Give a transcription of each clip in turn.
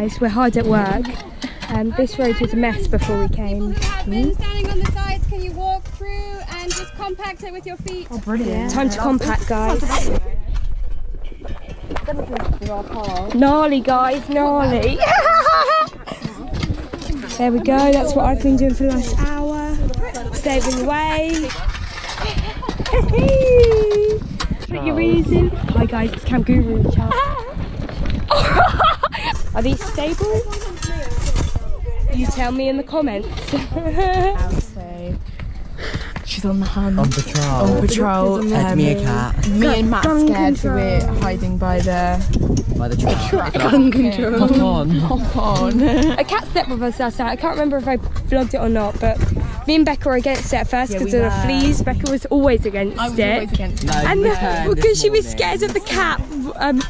guys, we're hard at work. This road was a mess before we came. People who have been standing on the sides, can you walk through and just compact it with your feet? Oh, brilliant. Time to compact, guys. Gnarly, guys, gnarly. There we go, that's what I've been doing for the last hour. Saving the way. Put your ears in. Hi guys, it's Kangaroo Charles. Are these stable? You tell me in the comments. She's on the hunt. On patrol. On patrol. Fed me a cat. Me and Matt scared, so we're hiding by the truck. Gun control. Hop on. Hop on. A cat slept with us last night. I can't remember if I vlogged it or not, but me and Becca were against it at first because of the fleas. Becca was always against I was it. always against it. No, And we turned because this she was morning. scared of the cat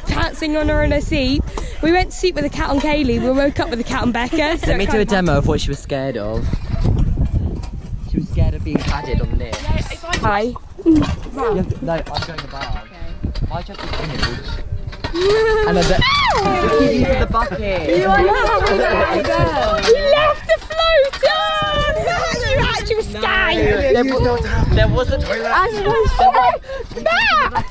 pouncing on her in her seat, we went to sleep with a cat on Kaylee. We woke up with a cat on Becca. So Let me do a demo of what she was scared of. She was scared of being padded on the lips. Hi. No, I'm going above. Why'd you have to finish? And then the keys in the bucket. You left the floater! You actually scared! There was a toilet.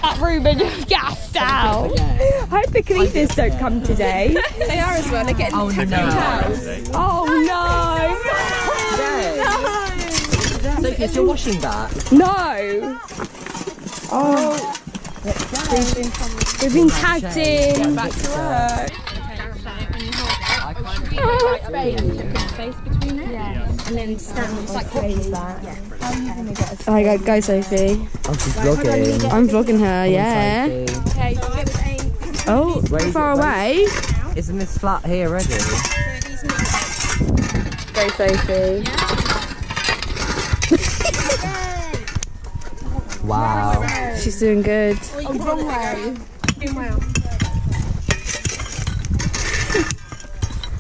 That Ruben just gassed out. I hope the cleaners don't come today. They are as well. They're getting Oh no. Oh no! Sophie, is you're washing that? No! Oh. We've been tagged in. back to work. Space between it? Yeah. And then stand like Alright, go Sophie. Oh, she's vlogging. I'm vlogging her, yeah. Okay, Oh, far away. Isn't this flat here already? Go Sophie. Wow. She's doing good. Oh, wrong way. Doing well.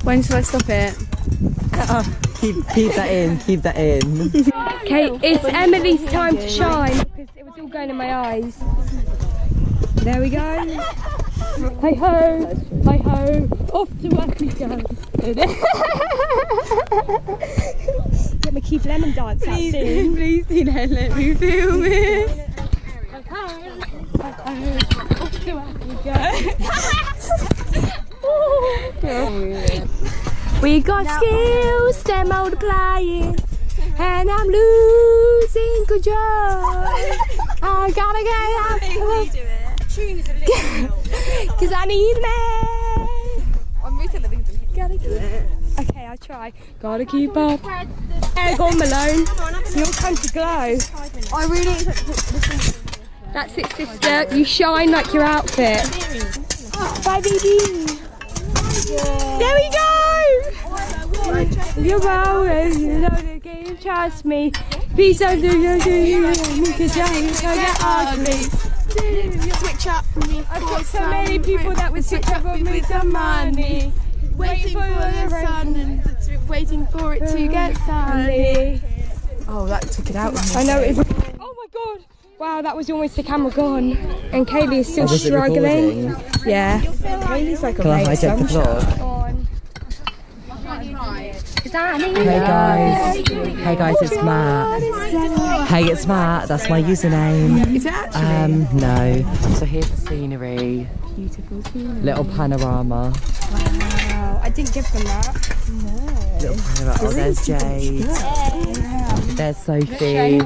When should I stop it? Keep that in, keep that in. Okay, it's Emily's time to shine because it was all going in my eyes. There we go. Hey ho, hey ho, off to work we go. Get my Keith Lemon dance out soon. Please do not let me film it. Hey ho, off to work we go. We got skills, they're multiplying, and I'm losing control. I gotta get out. Cause I need a man. Gotta keep. Okay, I'll try. Gotta keep up. Hey, go on, Malone. It's your time to glow. I really. That's it, sister. You shine like your outfit. Bye, baby. There we go. You're always, you know the game, trust me. Please don't do because you're gonna ugly. Switch up for me. I've got so many people that would switch up with me some money. Waiting for the sun and waiting for it to get sunny. Oh, that took it out of me. I know it's. Oh my god! Wow, that was almost the camera gone. And Kaylee is still Was it struggling. recording? Yeah. Kaylee's like a Can I ray of hijack the sunshine. vlog? Hey guys, it's Matt. Hey, it's Matt. That's my username. Is it actually? No. So here's the scenery. Beautiful scenery. Little panorama. Wow, I didn't give them that. Little panorama. Oh, there's Jade. There's Sophie.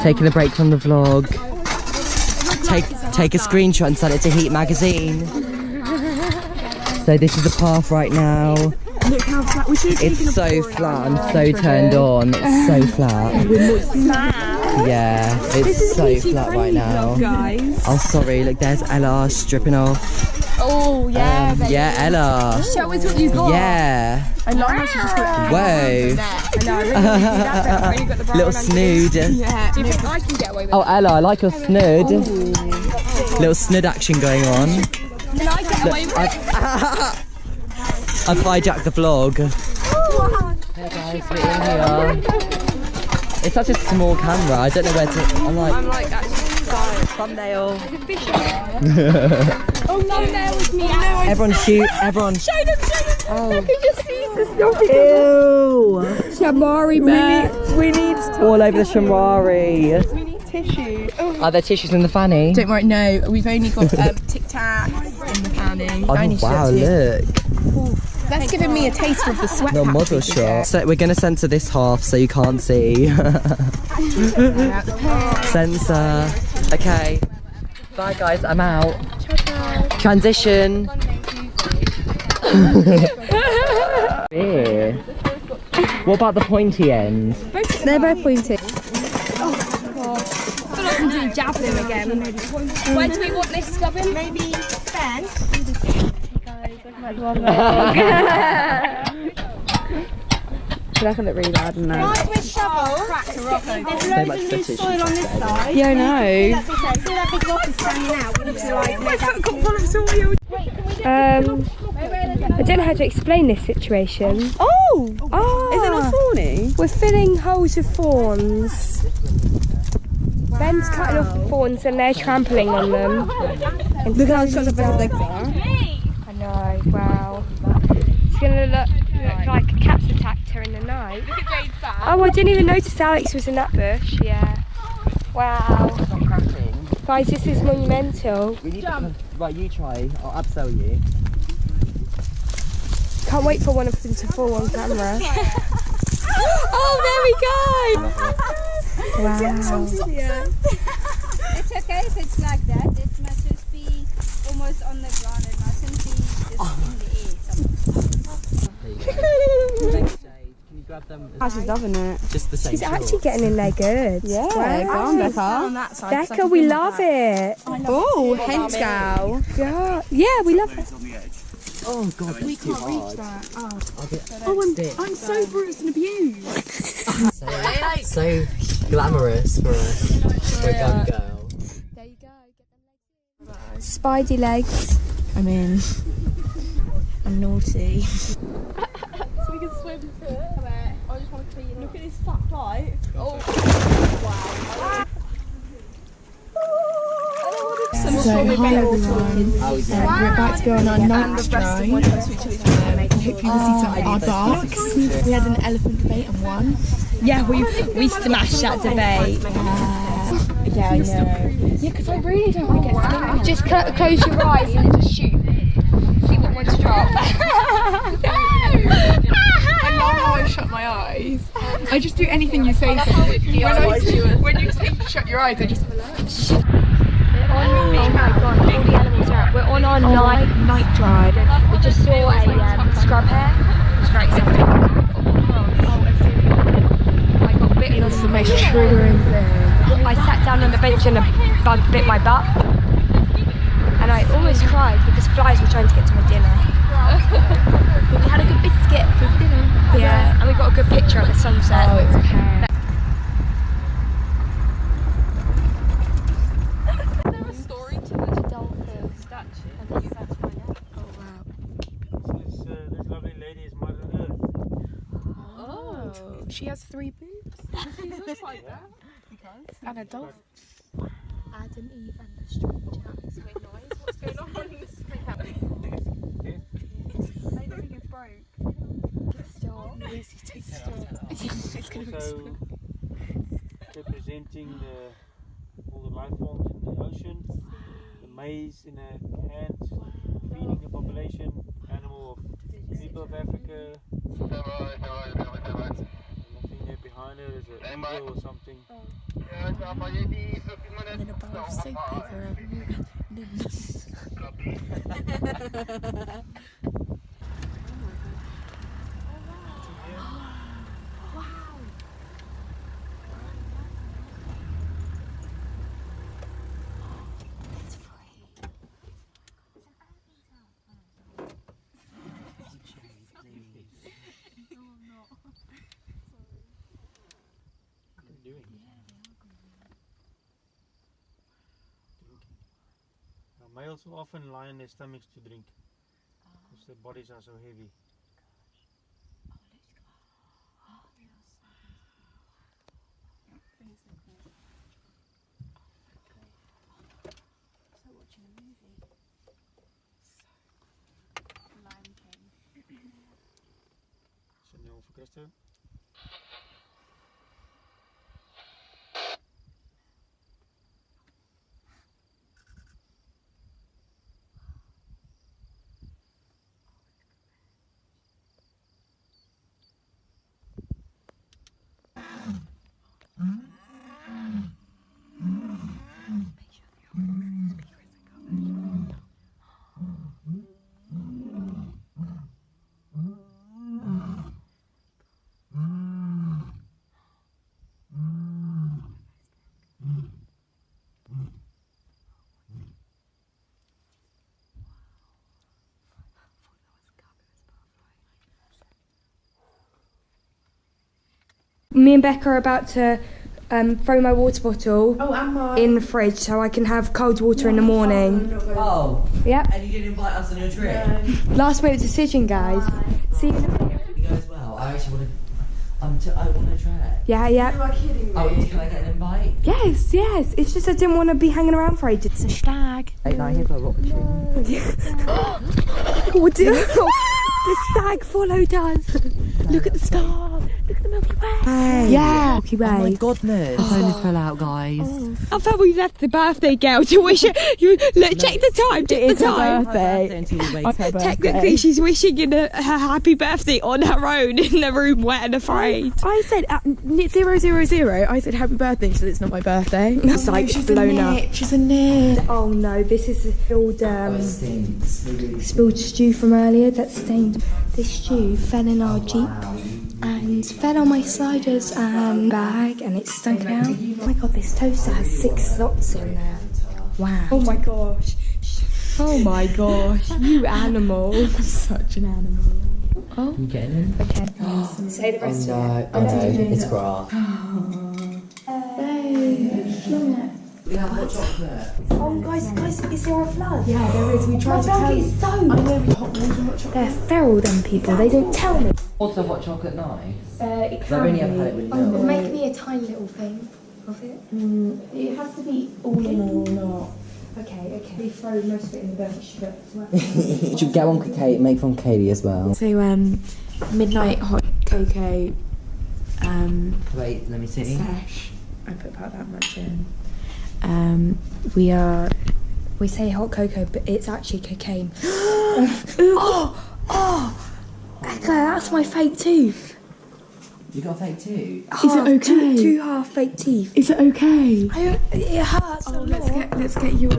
Taking a break from the vlog. Take a screenshot and send it to Heat Magazine. So this is the path right now. Look how flat. We should have taken It's so flat. I'm so turned on. It's so flat. Yeah, it's so flat right now. Guys. Oh, sorry. Look, there's Ella stripping off. Oh, yeah. Yeah, Ella. Show us what you got. Yeah. I love how she just got Whoa. I know, I really want to do that, but I've only got the brown Little one. snood. Yeah. Do you think I can get away with Oh, Ella, I like your snood. Little snood action going on. it? Can I get away with it? I've hijacked the vlog. Hey guys, we're in here. It's such a small camera. I don't know where to. I'm like actually thumbnail. Oh, thumbnail with me. Everyone shoot. Everyone. Show them. Ew. Shamari man. We need All over the shamari. tissues. Are there tissues in the fanny? Don't worry, no. We've only got Tic Tacs in the fanny. Oh wow, look. That's giving me a taste of the sweat. No model shot. So we're gonna censor this half so you can't see. Censor. Okay. Bye guys, I'm out. Transition. Beer. What about the pointy end? They're both pointy. Oh god. I feel like I'm doing javelin again. Where do we want this, Gubbin? Maybe Ben. They're gonna look really bad, I don't know. Guys with shovel. So much footage. Soil on this side. Yeah, I know. That's what I said. See that big rock is standing out. We need to like make that. I don't know how to explain this situation. Oh! Oh! Is it not thorny? We're filling holes with thorns. Ben's cutting off the thorns and they're trampling on them. Look how short the legs are. I know, wow. It's gonna look like a cat's attacked her in the night. Oh, I didn't even notice Alex was in that bush. Yeah. Wow. Guys, this is monumental. We need to, right, you try. I'll upsell you. Can't wait for one of them to fall on camera. Oh, there we go! Wow. It's okay if it's like that. It must just be almost on the ground. It mustn't be just in the air. Thanks, Jade. Can you grab them? She's loving it. Just the same. She's actually getting in there good. Yeah, Wow. go on, Becca. Becca, we love it. Oh, hench gal. Yeah, yeah, we love it. Oh god, that's too hard. I'm so bruised and abused. So glamorous for a gun girl. There you go. Spidey legs. I mean, I'm naughty. So we can swim to it. I just want to clean it. Look at this fat light. Oh, wow. So hi everyone, we're about to go on our night drive. Hopefully we'll see some aardvarks. We had an elephant debate and won. Yeah, we smashed that debate. Yeah, I know. Yeah, because I really don't want to get scared. Just close your eyes and just shoot. See what one's dropped. I love how I shut my eyes. I just do anything you say. When you say shut your eyes, I just... Oh my god, all the animals are up. We're on our night drive. We just saw a scrub hare. It's very exciting. I got bitten on the most triggering thing. I sat down on the bench and a bug bit my butt. And I almost cried because flies were trying to get to my dinner. But we had a good biscuit for dinner. Yeah, and we got a good picture at the sunset. Oh, it's okay. She has 3 boobs. She looks like that. And a dolphin. Adam, Eve, and the stranger. It's really nice. What's going on in this thing happening? I don't think it's broke. Stop. Easy to stop. It's going to explode. Representing all the life forms in the ocean, the maize in a hand, feeding the population, animal of people of Africa. Behind it is an eagle or something. And then above, soap paper Males will often lie on their stomachs to drink because their bodies are so heavy. Watching a movie. Lion King. Crystal. Me and Becca are about to throw my water bottle Oh, am I? in the fridge so I can have cold water in the morning. Oh. Yep. And you didn't invite us on your trip? Last minute decision, guys. See you in a minute. You go as well. I actually want to. I want to try. Yeah, yeah. You are kidding me. Oh, can I get an invite? Yes, yes. It's just I didn't want to be hanging around for ages. It's a stag. Hey, now here's a rock machine. What do the stag followed us. Look at the star. Look at the Milky Way. Hey. Yeah, Milky Way. Oh my goodness. The phone has fell out, guys. I thought we left the birthday girl to wish her. You look, check the time. Check the time. Until we wake up. Technically, she's wishing in her happy birthday on her own in the room, wet and afraid. I said at 000. I said happy birthday. She said it's not my birthday. It's like blown up. She's a nit. Oh no, this is spilled It stinks. It really spilled stew from earlier that stained. This stew fell in our Jeep and fell on my sliders and bag and it stunk out. Oh my god, this toaster has 6 slots in there. Wow. Oh my gosh. Oh my gosh. You animal. Such an animal. Oh. You getting in? Okay. Say the rest of it. Oh no, it's grass. We have hot chocolate. Oh guys, is there a flood? Yeah, there is. We tried to tell you. So I know we hot water, hot chocolate. they're feral, them people. They don't tell me. Also, hot chocolate nice. It Because I've only ever had it with milk. Make me a tiny little thing of it. It has to be all in or not. Okay. We throw most of it in the bench, but You should get one for Kate, make one for Katie as well. So midnight hot cocoa Wait, let me see. sesh. I put about that much in. we say hot cocoa, but it's actually cocaine. Becca, that's my fake tooth. You got a fake too? Is it okay? Two half fake teeth. Is it okay? It hurts. Oh, let's get you. Oh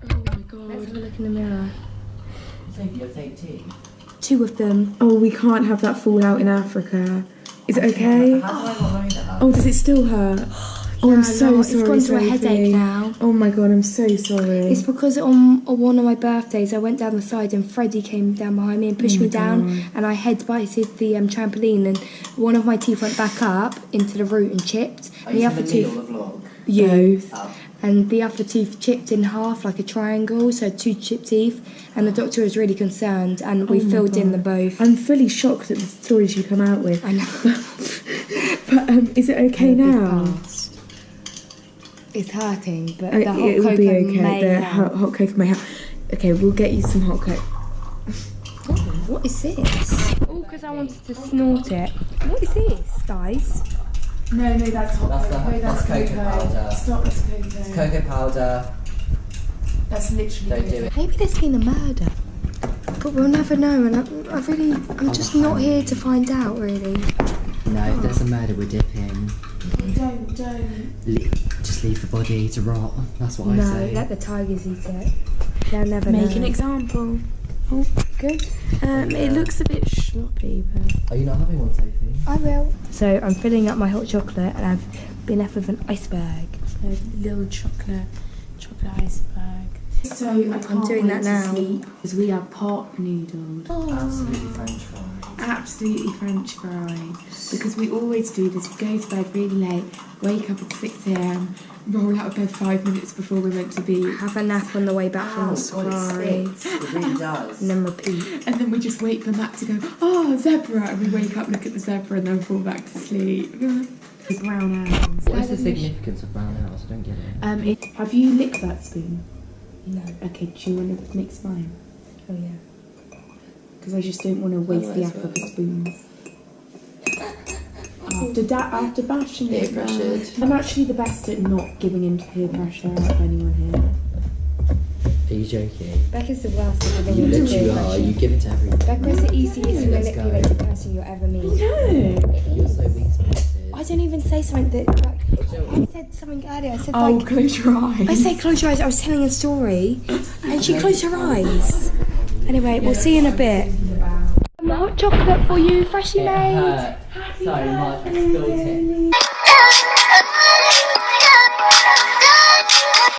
my Let's god. have a look in the mirror. So you have fake teeth? 2 of them. Oh, we can't have that fall out in Africa. Is it okay? How do I not know that? Oh, does it still hurt? Oh, I'm so no, sorry. it's gone to a Sophie. headache now. Oh my god, I'm so sorry. It's because on one of my birthdays I went down the side and Freddie came down behind me and pushed me down and I head-bited the trampoline and one of my teeth went back up into the root and chipped. And the other tooth, Both. and the other tooth chipped in half like a triangle, so 2 chipped teeth. And the doctor was really concerned and we filled in the both. I'm fully shocked at the stories you come out with. I know. But is it okay now? It's hurting, but Oh, the hot it will cocoa be okay. may The help. hot cocoa may help. Okay, we'll get you some hot cocoa. What is this? Oh, because I wanted to snort it. What is this, guys? No, that's hot That's cocoa. that's cocoa powder. Stop, that's cocoa. It's cocoa powder. That's literally Don't do it. Maybe there's been a murder. But we'll never know, and I'm just not here to find out, really. No, if there's a murder, we're dipping. Don't. Just leave the body to rot. That's what I No, say. let the tigers eat it. They'll never Make know. an example. Oh, good. It looks a bit sloppy, but Are you not having one, Sophie? I will. So I'm filling up my hot chocolate, and I've been left with an iceberg. a little chocolate iceberg. So I'm doing that now. Because we are pot noodled. Absolutely French fries. Absolutely French fried. Because we always do this. We go to bed really late, wake up at 6 a.m, roll out of bed 5 minutes before we're meant to be, Have a nap on the way back from the safari, It really does. and then repeat. and then we just wait for Matt to go, oh, zebra, and we wake up, look at the zebra, and then fall back to sleep. The brown owls. What is the significance of brown owls? I don't get it. Have you licked that spoon? No. Okay, do you want to mix mine? Oh yeah. Because I just don't want to waste the Africa spoons. After bashing Peer it, pressured. I'm actually the best at not giving in to peer pressure out of anyone here. Are you joking? Becca's the worst at giving You in to literally peer are. pressure. You give it to everyone. Becca's the easiest Let's go. manipulated person you'll ever meet. No. You're so weak-spirited. I don't even say something that, like, I said something earlier. I said, Oh, like, close your eyes. I said close your eyes. I was telling a story, and she closed her eyes. Anyway, we'll see you in a bit. Hot chocolate for you, freshly made. So much. I spilled it.